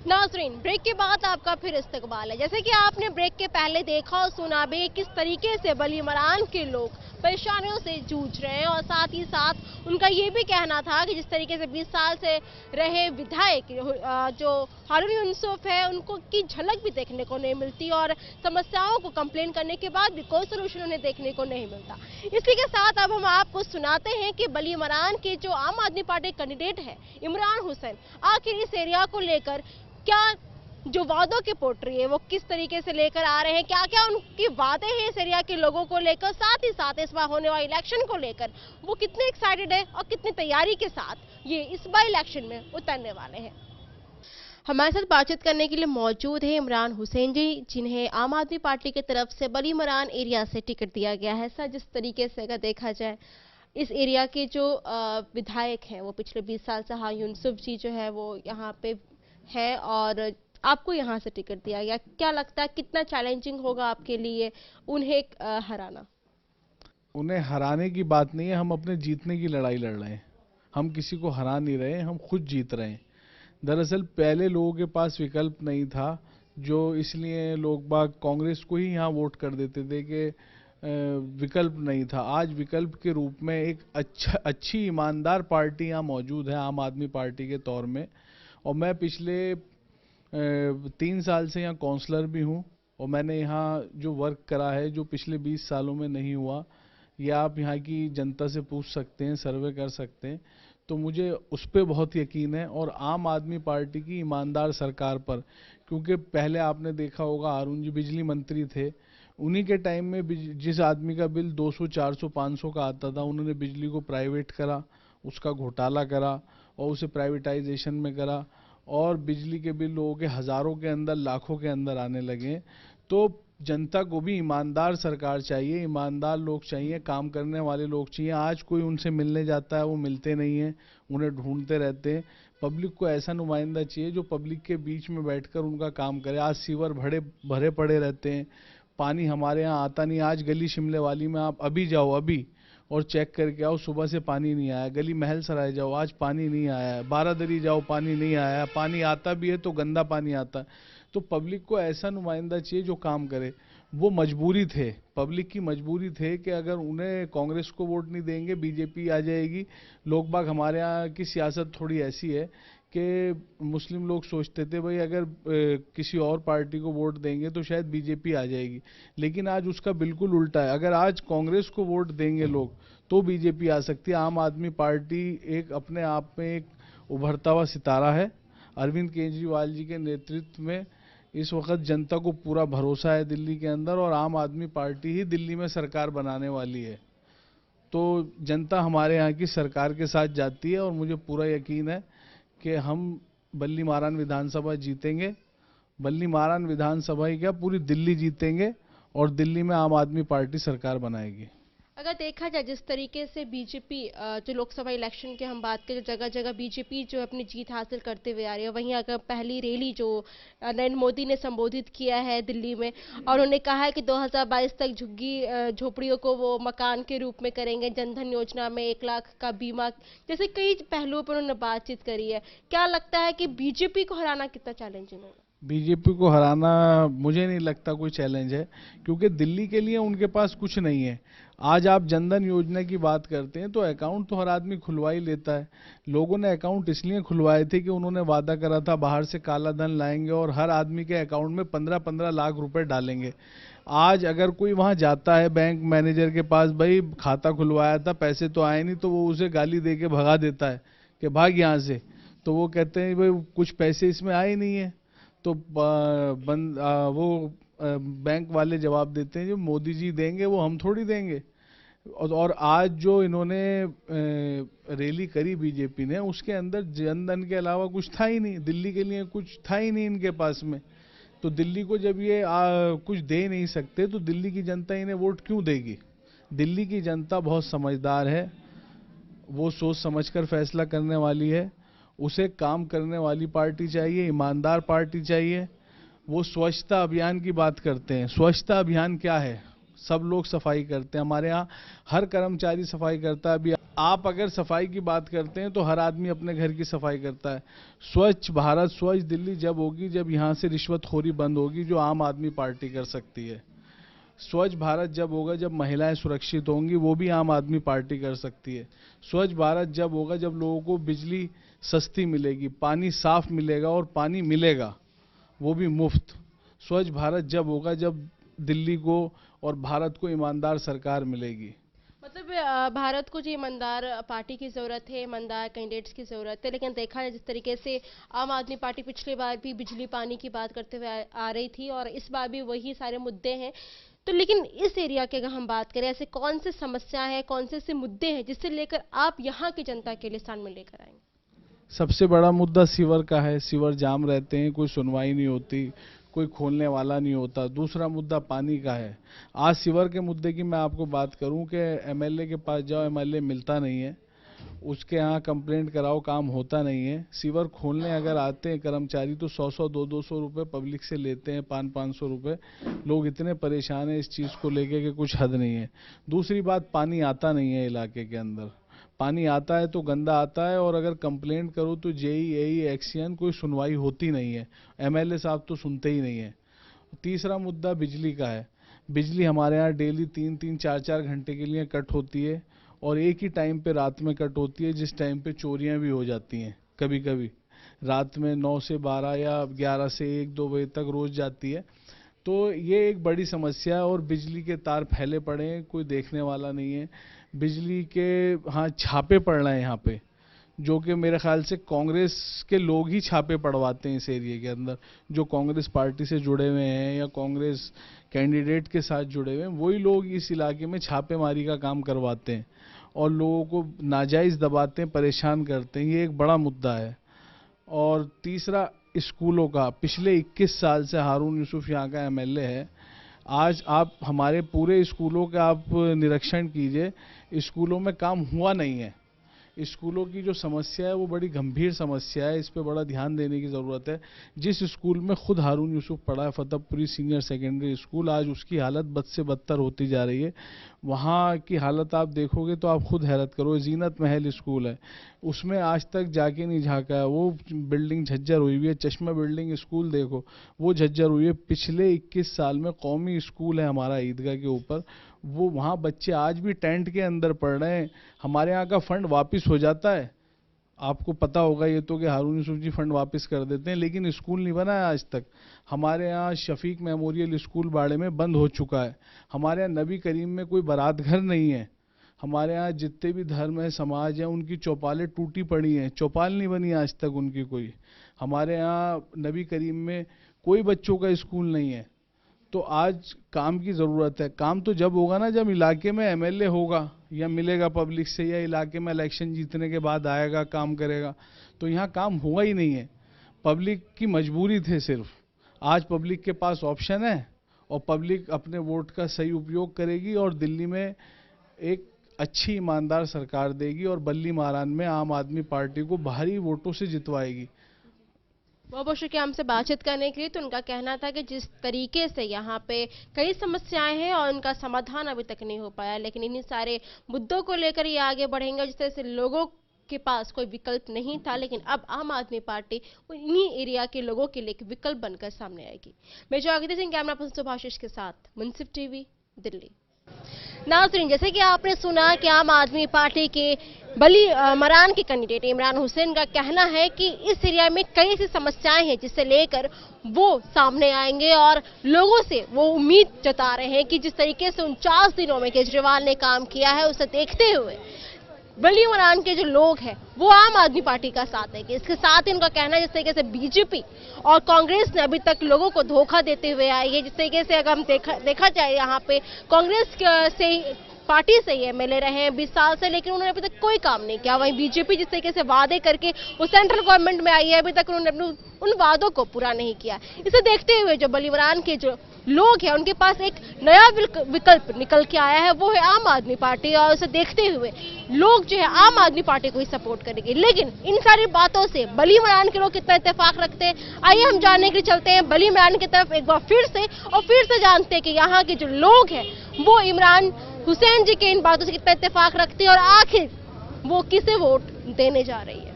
नाज़रीन, ब्रेक के बाद आपका फिर इस्तकबाल है। जैसे कि आपने ब्रेक के पहले देखा और सुना भी किस तरीके से बलीमरान के लोग परेशानियों से जूझ रहे हैं, और साथ ही साथ उनका ये भी कहना था कि जिस तरीके से 20 साल से रहे विधायक जो हारून यूसुफ है, उनको की झलक भी देखने को नहीं मिलती और समस्याओं को कंप्लेन करने के बाद भी कोई सोल्यूशन उन्हें देखने को नहीं मिलता। इसी के साथ अब हम आपको सुनाते हैं कि बलीमरान के जो आम आदमी पार्टी कैंडिडेट है इमरान हुसैन, आखिर इस एरिया को लेकर क्या जो वादों की पोट्री है वो किस तरीके से लेकर आ रहे हैं, क्या क्या उनकी वादे हैं इस एरिया के लोगों को लेकर, साथ ही साथ इस बार होने वाले इलेक्शन को लेकर वो कितने एक्साइटेड है और कितनी तैयारी के साथ ये इस बार इलेक्शन में उतरने वाले हैं। हमारे साथ बातचीत करने के लिए मौजूद है इमरान हुसैन जी, जिन्हें आम आदमी पार्टी की तरफ से बलीमरान एरिया से टिकट दिया गया है। सर, जिस तरीके से अगर देखा जाए इस एरिया के जो विधायक हैं वो पिछले 20 साल से हारून यूसुफ जी जो है वो यहाँ पे है और आपको यहाँ से टिकट दिया गया, क्या लगता है कितना चैलेंजिंग होगा आपके लिए उन्हें हराना? उन्हें हराने की बात नहीं है, हम अपने जीतने की लड़ाई लड़ रहे हैं। हम किसी को हरा नहीं रहे हैं, हम खुद जीत रहे हैं। दरअसल पहले लोगों के पास विकल्प नहीं था, जो इसलिए लोग बाग कांग्रेस को ही यहाँ वोट कर देते थे कि विकल्प नहीं था। आज विकल्प के रूप में एक अच्छी ईमानदार पार्टी यहाँ मौजूद है, आम आदमी पार्टी के तौर में। और मैं पिछले 3 साल से यहाँ काउंसलर भी हूँ और मैंने यहाँ जो वर्क करा है जो पिछले 20 सालों में नहीं हुआ, या आप यहाँ की जनता से पूछ सकते हैं, सर्वे कर सकते हैं, तो मुझे उस पर बहुत यकीन है। और आम आदमी पार्टी की ईमानदार सरकार पर, क्योंकि पहले आपने देखा होगा हारून जी बिजली मंत्री थे, उन्हीं के टाइम में जिस आदमी का बिल 200, 400, 500 का आता था, उन्होंने बिजली को प्राइवेट करा, उसका घोटाला करा और उसे प्राइवेटाइजेशन में करा, और बिजली के बिल लोगों के हज़ारों के अंदर, लाखों के अंदर आने लगे। तो जनता को भी ईमानदार सरकार चाहिए, ईमानदार लोग चाहिए, काम करने वाले लोग चाहिए। आज कोई उनसे मिलने जाता है वो मिलते नहीं हैं, उन्हें ढूंढते रहते हैं। पब्लिक को ऐसा नुमाइंदा चाहिए जो पब्लिक के बीच में बैठकर उनका काम करे। आज सीवर भरे पड़े रहते हैं, पानी हमारे यहाँ आता नहीं। आज गली शिमले वाली में आप अभी जाओ अभी और चेक करके आओ, सुबह से पानी नहीं आया। गली महल सराय जाओ, आज पानी नहीं आया है। बारादरी जाओ, पानी नहीं आया। पानी आता भी है तो गंदा पानी आता है। तो पब्लिक को ऐसा नुमाइंदा चाहिए जो काम करे। वो मजबूरी थे, पब्लिक की मजबूरी थे कि अगर उन्हें कांग्रेस को वोट नहीं देंगे बीजेपी आ जाएगी। लोग बाग, हमारे यहाँ की सियासत थोड़ी ऐसी है कि मुस्लिम लोग सोचते थे भाई अगर किसी और पार्टी को वोट देंगे तो शायद बीजेपी आ जाएगी, लेकिन आज उसका बिल्कुल उल्टा है। अगर आज कांग्रेस को वोट देंगे लोग तो बीजेपी आ सकती है। आम आदमी पार्टी एक अपने आप में एक उभरता हुआ सितारा है। अरविंद केजरीवाल जी के नेतृत्व में इस वक्त जनता को पूरा भरोसा है दिल्ली के अंदर, और आम आदमी पार्टी ही दिल्ली में सरकार बनाने वाली है। तो जनता हमारे यहाँ की सरकार के साथ जाती है और मुझे पूरा यकीन है कि हम बल्लीमारान विधानसभा जीतेंगे। बल्लीमारान विधानसभा ही क्या, पूरी दिल्ली जीतेंगे और दिल्ली में आम आदमी पार्टी सरकार बनाएगी। अगर देखा जाए जिस तरीके से बीजेपी जो लोकसभा इलेक्शन की हम बात करें, जगह जगह बीजेपी जो अपनी जीत हासिल करते हुए आ रही है, वहीं अगर पहली रैली जो नरेंद्र मोदी ने संबोधित किया है दिल्ली में, और उन्होंने कहा है कि 2022 तक झुग्गी झोपड़ियों को वो मकान के रूप में करेंगे, जनधन योजना में 1 लाख का बीमा, जैसे कई पहलुओं पर उन्होंने बातचीत करी है। क्या लगता है कि बीजेपी को हराना कितना चैलेंजिंग होगा? बीजेपी को हराना मुझे नहीं लगता कोई चैलेंज है, क्योंकि दिल्ली के लिए उनके पास कुछ नहीं है। आज आप जनधन योजना की बात करते हैं तो अकाउंट तो हर आदमी खुलवा ही लेता है। लोगों ने अकाउंट इसलिए खुलवाए थे कि उन्होंने वादा करा था बाहर से काला धन लाएंगे और हर आदमी के अकाउंट में 15-15 लाख रुपए डालेंगे। आज अगर कोई वहां जाता है बैंक मैनेजर के पास, भाई खाता खुलवाया था पैसे तो आए नहीं, तो वो उसे गाली दे के भगा देता है कि भाग यहाँ से। तो वो कहते हैं भाई कुछ पैसे इसमें आए नहीं है, तो वो बैंक वाले जवाब देते हैं जो मोदी जी देंगे वो हम थोड़ी देंगे। और आज जो इन्होंने रैली करी बीजेपी ने, उसके अंदर जनधन के अलावा कुछ था ही नहीं, दिल्ली के लिए कुछ था ही नहीं इनके पास में। तो दिल्ली को जब ये कुछ दे नहीं सकते तो दिल्ली की जनता इन्हें वोट क्यों देगी? दिल्ली की जनता बहुत समझदार है, वो सोच समझकर फैसला करने वाली है। उसे काम करने वाली पार्टी चाहिए, ईमानदार पार्टी चाहिए। वो स्वच्छता अभियान की बात करते हैं, स्वच्छता अभियान क्या है? सब लोग सफाई करते हैं, हमारे यहाँ हर कर्मचारी सफाई करता है। अभी आप अगर सफाई की बात करते हैं तो हर आदमी अपने घर की सफाई करता है। स्वच्छ भारत, स्वच्छ दिल्ली जब होगी, जब यहाँ से रिश्वतखोरी बंद होगी, जो आम आदमी पार्टी कर सकती है। स्वच्छ भारत जब होगा, जब महिलाएं सुरक्षित होंगी, वो भी आम आदमी पार्टी कर सकती है। स्वच्छ भारत जब होगा, जब लोगों को बिजली सस्ती मिलेगी, पानी साफ मिलेगा, और पानी मिलेगा वो भी मुफ्त। स्वच्छ भारत जब होगा, जब दिल्ली को और भारत को ईमानदार सरकार मिलेगी। मतलब भारत को जो ईमानदार पार्टी की जरूरत है, ईमानदार कैंडिडेट्स की जरूरत है, लेकिन देखा है जिस तरीके से आम आदमी पार्टी पिछली बार भी बिजली पानी की बात करते हुए आ रही थी और इस बार भी वही सारे मुद्दे हैं। तो लेकिन इस एरिया की अगर हम बात करें, ऐसे कौन से समस्या है, कौन से ऐसे मुद्दे हैं जिससे लेकर आप यहाँ की जनता के लिए स्थान में लेकर आएंगे? सबसे बड़ा मुद्दा सीवर का है। सीवर जाम रहते हैं, कोई सुनवाई नहीं होती, कोई खोलने वाला नहीं होता। दूसरा मुद्दा पानी का है। आज सीवर के मुद्दे की मैं आपको बात करूं कि एमएलए के पास जाओ, एमएलए मिलता नहीं है, उसके यहाँ कंप्लेंट कराओ, काम होता नहीं है। सीवर खोलने अगर आते हैं कर्मचारी तो 100-100, 200-200 रुपये पब्लिक से लेते हैं, 500-500 रुपये। लोग इतने परेशान हैं इस चीज़ को लेके कि कुछ हद नहीं है। दूसरी बात, पानी आता नहीं है इलाके के अंदर। पानी आता है तो गंदा आता है, और अगर कंप्लेंट करो तो जेई, एई, एक्सीएन, कोई सुनवाई होती नहीं है। एमएलए साहब तो सुनते ही नहीं है। तीसरा मुद्दा बिजली का है। बिजली हमारे यहाँ डेली 3-3, 4-4 घंटे के लिए कट होती है, और एक ही टाइम पे रात में कट होती है, जिस टाइम पे चोरियां भी हो जाती हैं। कभी कभी रात में 9 से 12 या 11 से 1-2 बजे तक रोज जाती है। तो ये एक बड़ी समस्या है, और बिजली के तार फैले पड़े हैं, कोई देखने वाला नहीं है। बिजली के हाँ छापे पड़ रहे हैं यहाँ पे, जो कि मेरे ख्याल से कांग्रेस के लोग ही छापे पड़वाते हैं इस एरिया के अंदर। जो कांग्रेस पार्टी से जुड़े हुए हैं या कांग्रेस कैंडिडेट के साथ जुड़े हुए हैं, वही लोग इस इलाके में छापेमारी का काम करवाते हैं और लोगों को नाजायज़ दबाते हैं, परेशान करते हैं। ये एक बड़ा मुद्दा है। और तीसरा, स्कूलों का। पिछले 21 साल से हारून यूसुफ यहाँ का एमएलए है। आज आप हमारे पूरे स्कूलों का आप निरीक्षण कीजिए, स्कूलों में काम हुआ नहीं है। स्कूलों की जो समस्या है वो बड़ी गंभीर समस्या है, इस पे बड़ा ध्यान देने की ज़रूरत है। जिस स्कूल में खुद हारून यूसुफ पढ़ा है, फतेहपुरी सीनियर सेकेंडरी स्कूल, आज उसकी हालत बद से बदतर होती जा रही है। वहाँ की हालत आप देखोगे तो आप खुद हैरत करो। जीनत महल स्कूल है, उसमें आज तक जाके नहीं झांका है, वो बिल्डिंग झज्जर हुई हुई है। चश्मा बिल्डिंग स्कूल देखो, वो झज्जर हुई है। पिछले 21 साल में कौमी स्कूल है हमारा ईदगाह के ऊपर, वो वहाँ बच्चे आज भी टेंट के अंदर पढ़ रहे हैं। हमारे यहाँ का फंड वापस हो जाता है, आपको पता होगा ये तो कि हारून यूसुफ जी फंड वापस कर देते हैं, लेकिन स्कूल नहीं बना है आज तक। हमारे यहाँ शफीक मेमोरियल स्कूल बाड़े में बंद हो चुका है। हमारे यहाँ नबी करीम में कोई बारात घर नहीं है। हमारे यहाँ जितने भी धर्म है, समाज है, उनकी चौपालें टूटी पड़ी हैं, चौपाल नहीं बनी आज तक उनकी कोई। हमारे यहाँ नबी करीम में कोई बच्चों का स्कूल नहीं है। तो आज काम की ज़रूरत है। काम तो जब होगा ना, जब इलाके में एमएलए होगा या मिलेगा पब्लिक से, या इलाके में इलेक्शन जीतने के बाद आएगा काम करेगा। तो यहाँ काम हुआ ही नहीं है। पब्लिक की मजबूरी थे सिर्फ। आज पब्लिक के पास ऑप्शन है और पब्लिक अपने वोट का सही उपयोग करेगी और दिल्ली में एक अच्छी ईमानदार सरकार देगी और बल्ली मारान में आम आदमी पार्टी को भारी वोटों से जितवाएगी। बहुत बहुत शुक्रिया हमसे बातचीत करने के लिए। तो उनका कहना था कि जिस तरीके से यहाँ पे कई समस्याएं हैं और उनका समाधान अभी तक नहीं हो पाया, लेकिन इन्हीं सारे मुद्दों को लेकर ये आगे बढ़ेंगे। जिस तरह से लोगों के पास कोई विकल्प नहीं था, लेकिन अब आम आदमी पार्टी इन्हीं एरिया के लोगों के लिए एक विकल्प बनकर सामने आएगी। मैं जागृति सिंह, कैमरा पर्सन सुभाषिश के साथ, मुंसिफ टीवी, दिल्ली। नाज़रीन, जैसे कि आपने सुना कि आम आदमी पार्टी के बली मरान के कैंडिडेट इमरान हुसैन का कहना है कि इस एरिया में कई ऐसी समस्याएं हैं जिससे लेकर वो सामने आएंगे और लोगों से वो उम्मीद जता रहे हैं कि जिस तरीके से 49 दिनों में केजरीवाल ने काम किया है, उसे देखते हुए बली मरान के जो लोग हैं वो आम आदमी पार्टी का साथ है। इसके साथ ही उनका कहना है जिस तरीके से बीजेपी और कांग्रेस ने अभी तक लोगों को धोखा देते हुए आई है, जिस तरीके से अगर हम देखा जाए यहाँ पे कांग्रेस से पार्टी से ही एमएलए रहे हैं 20 साल से, लेकिन उन्होंने अभी तक कोई काम नहीं किया। वहीं बीजेपी जिस तरीके से वादे करके वो सेंट्रल गवर्नमेंट में आई है, अभी तक उन्होंने अपने उन वादों को पूरा नहीं किया। इसे देखते हुए जो बली मरान के जो लोग हैं उनके पास एक नया विकल्प निकल के आया है, वो है आम आदमी पार्टी। और उसे देखते हुए लोग जो है आम आदमी पार्टी को ही सपोर्ट करेंगे। लेकिन इन सारी बातों से बली इमरान के लोग कितना इत्तेफाक रखते हैं, आइए हम जानने के लिए चलते हैं बली इमरान की तरफ एक बार फिर से जानते हैं कि यहाँ के जो लोग हैं वो इमरान हुसैन जी के इन बातों से कितना इत्तेफाक रखते हैं और आखिर वो किसे वोट देने जा रही है।